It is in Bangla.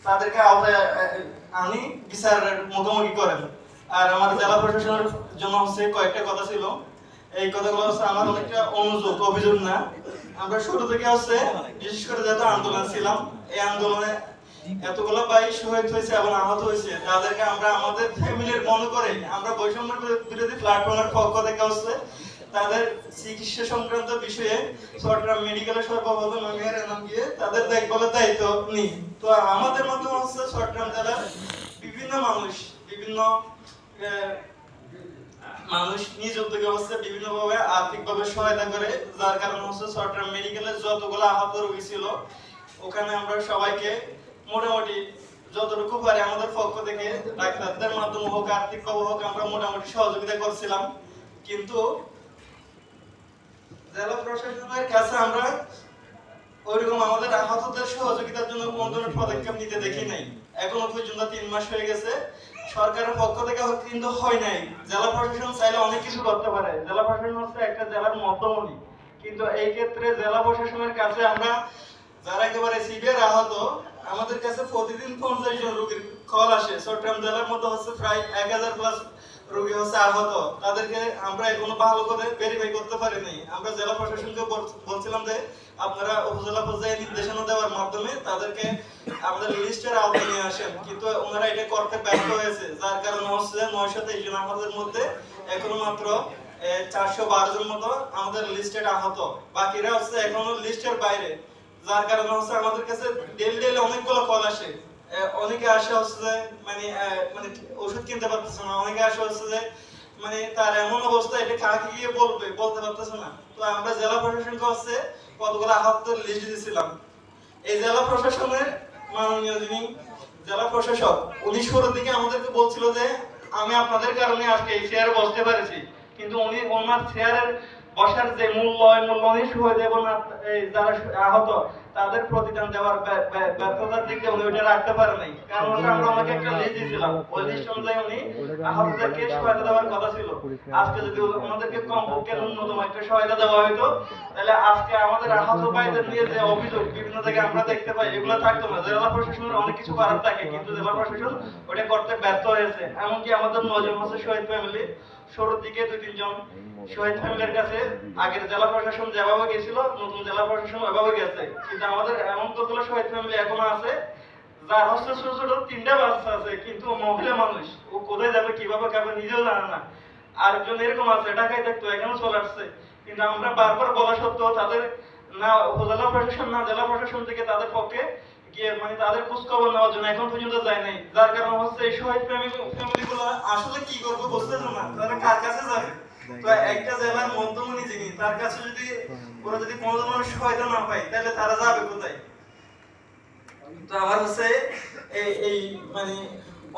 তাদেরকে আওতায় আনি বিচারের মুখোমুখি করেন। আর আমার জেলা প্রশাসনের জন্য হচ্ছে কয়েকটা কথা ছিল। এই কথাগুলো হচ্ছে আমার অনেকটা অনুযোগ, অভিযোগ না। আমরা শুরু থেকে হচ্ছে বিশেষ করে যেহেতু আন্দোলন ছিলাম, এই আন্দোলনে এতগুলো ভাই শহীদ হয়েছে এবং আহত হয়েছে, তাদেরকে আমরা আমাদের ফ্যামিলির মনে করে আমরা বৈষম্য বিরোধী প্ল্যাটফর্মের পক্ষ থেকে হচ্ছে তাদের চিকিৎসা সংক্রান্ত বিষয়ে চট্টগ্রাম মেডিকেলের সর্বপ্রথম আমি আর এনাম গিয়ে তাদের দেখভালের দায়িত্ব নিই। তো আমাদের মাধ্যমে হচ্ছে চট্টগ্রাম জেলার বিভিন্ন মানুষ, বিভিন্ন মানুষ নিজ উদ্যোগে হচ্ছে বিভিন্নভাবে আর্থিকভাবে সহায়তা করে, যার কারণে হচ্ছে চট্টগ্রাম মেডিকেলের যতগুলো আহত রোগী ছিল ওখানে আমরা সবাইকে মোটামুটি যতটুকু পারি আমাদের পক্ষ থেকে ডাক্তারদের মাধ্যমে হোক আর্থিকভাবে হোক আমরা মোটামুটি সহযোগিতা করছিলাম। কিন্তু জেলা প্রশাসনের কাছে আমরা ওইরকম আমাদের আহতদের সহযোগিতার জন্য কোন ধরনের পদক্ষেপ নিতে দেখি নাই। এখনো পর্যন্ত 3 মাস হয়ে গেছে, সরকারের পক্ষ থেকে কিন্তু হয় নাই। জেলা প্রশাসন চাইলে অনেক কিছু করতে পারে, জেলা প্রশাসন হচ্ছে একটা জেলার মধ্যমণি, কিন্তু এই ক্ষেত্রে জেলা প্রশাসনের কাছে আমরা যারা একেবারে সিভিয়ার আহত, আমাদের কাছে প্রতিদিন 50 জন রোগীর কল আসে। চট্টগ্রাম জেলার মধ্যে হচ্ছে প্রায় 1000 প্লাস রোগী হচ্ছে আহত, তাদেরকে আমরা এখনো ভালো করে ভেরিফাই করতে পারিনি। আমরা জেলা প্রশাসনকে বলছিলাম যে আপনারা উপজেলা পর্যায়ে নির্দেশনা দেওয়ার মাধ্যমে তাদেরকে আমাদের লিস্টের আওতায় নিয়ে আসেন, কিন্তু ওনারা এটা করতে ব্যর্থ হয়েছে, যার কারণে হচ্ছে 923 জন আমাদের মধ্যে এখনো মাত্র 412 জন মতো আমাদের লিস্টেড আহত, বাকিরা হচ্ছে এখনো লিস্টের বাইরে। যার কারণে হচ্ছে আমাদের কাছে ডেইলি অনেকগুলো কল আসে। অনেকে আসে হচ্ছে যে মানে মানে ওষুধ কিনতে পারতেছে না, অনেকে আসে হচ্ছে যে মানে তার এমন অবস্থা এটা কাকে গিয়ে বলতে পারতেছে না। তো আমরা জেলা প্রশাসনকে হচ্ছে কতগুলো আহতদের লিস্ট দিয়েছিলাম। এই জেলা প্রশাসনের মাননীয় যিনি জেলা প্রশাসক, উনি শুরুর দিকে আমাদেরকে বলছিল যে আমি আপনাদের কারণে আজকে এই চেয়ারে বসতে পেরেছি, কিন্তু উনি ওনার চেয়ারের বসার যে মূল্য, ওই মূল্য উনি শহীদ এবং যারা আহত তাদের প্রতিদান দেওয়ার ব্যর্থতার দিকে উনি ওইটা রাখতে পারেন নাই। কারণ হচ্ছে আমরা ওনাকে একটা লিস্ট দিয়েছিলাম, ওই লিস্ট অনুযায়ী উনি আহতদেরকে সহায়তা দেওয়ার কথা ছিল। আজকে যদি ওনাদেরকে কমপক্ষে ন্যূনতম একটা সহায়তা দেওয়া হতো, তাহলে আজকে আমাদের আহত ভাইদের নিয়ে যে অভিযোগ বিভিন্ন জায়গায় আমরা দেখতে পাই এগুলো থাকতো না। জেলা প্রশাসনের অনেক কিছু করার থাকে, কিন্তু জেলা প্রশাসন ওটা করতে ব্যর্থ হয়েছে। এমনকি আমাদের নজন হচ্ছে শহীদ ফ্যামিলি, শুরুর দিকে 2-3 জন শহীদ ফ্যামিলির কাছে আগের জেলা প্রশাসন যেভাবে গেছিল নতুন জেলা প্রশাসন ওইভাবে গেছে, কিন্তু আমাদের এমন কতগুলো শহীদ ফ্যামিলি এখনো আছে যার হচ্ছে ছোট ছোট 3টা বাচ্চা আছে, কিন্তু মহিলা মানুষ, ও কোথায় যাবে কিভাবে খাবে নিজেও জানে না। আরেকজন এরকম আছে ঢাকায় থাকতো, এখনো চলে আসছে, কিন্তু আমরা বারবার বলা সত্ত্বেও তাদের না উপজেলা প্রশাসন না জেলা প্রশাসন থেকে তাদের পক্ষে গিয়ে মানে তাদের খোঁজ খবর নেওয়ার জন্য এখন পর্যন্ত যায় নাই। যার কারণ হচ্ছে এই শহীদ ফ্যামিলি গুলো আসলে কি করবে বুঝতেছে না, তারা কার কাছে যাবে। তো একটা জেলার মধ্যমণি যিনি, তার কাছে যদি ওরা যদি কোনো ধরনের সহায়তা না পায় তাহলে তারা যাবে কোথায়? তো আমার হচ্ছে এই এই মানে